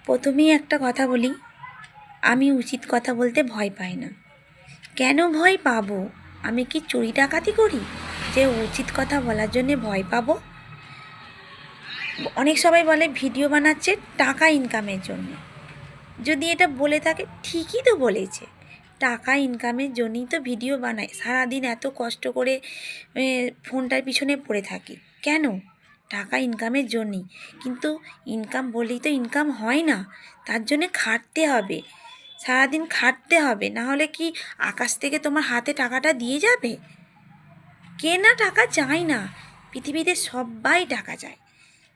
প্রথমেই একটা কথা বলি, আমি উচিত কথা বলতে ভয় পাই না। কেন ভয় পাবো? আমি কি চুরি ডাকাতি করি যে উচিত কথা বলার জন্যে ভয় পাবো? অনেক সবাই বলে ভিডিও বানাচ্ছে টাকা ইনকামের জন্য। যদি এটা বলে থাকে, ঠিকই তো বলেছে, টাকা ইনকামের জন্যই তো ভিডিও বানায়। সারাদিন এত কষ্ট করে ফোনটার পিছনে পড়ে থাকি কেন? টাকা ইনকামের জন্যই। কিন্তু ইনকাম বলেই তো ইনকাম হয় না, তার জন্যে খাটতে হবে, সারাদিন খাটতে হবে। না হলে কি আকাশ থেকে তোমার হাতে টাকাটা দিয়ে যাবে? কে না টাকা চায় না? পৃথিবীতে সবাই টাকা চায়,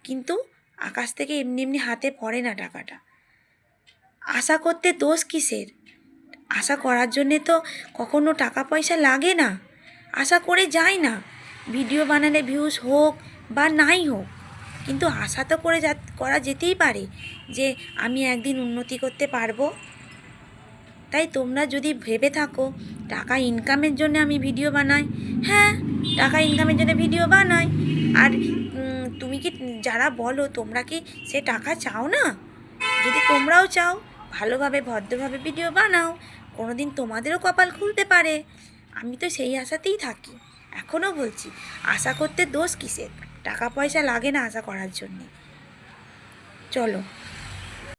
কিন্তু আকাশ থেকে এমনি এমনি হাতে পড়ে না টাকাটা। আশা করতে দোষ কিসের? আশা করার জন্যে তো কখনো টাকা পয়সা লাগে না, আশা করে যায় না। ভিডিও বানালে ভিউজ হোক বা নাই হোক, কিন্তু আশা তো করা যেতেই পারে যে আমি একদিন উন্নতি করতে পারবো। তাই তোমরা যদি ভেবে থাকো টাকা ইনকামের জন্য আমি ভিডিও বানাই, হ্যাঁ, টাকা ইনকামের জন্য ভিডিও বানাই। আর তুমি কি, যারা বলো, তোমরা কি সে টাকা চাও না? যদি তোমরাও চাও, ভালোভাবে ভদ্রভাবে ভিডিও বানাও, কোনো দিন তোমাদেরও কপাল খুলতে পারে। আমি তো সেই আশাতেই থাকি, এখনও বলছি, আশা করতে দোষ কিসের? টাকা পয়সা লাগে না আশা করার জন্যে। চলো।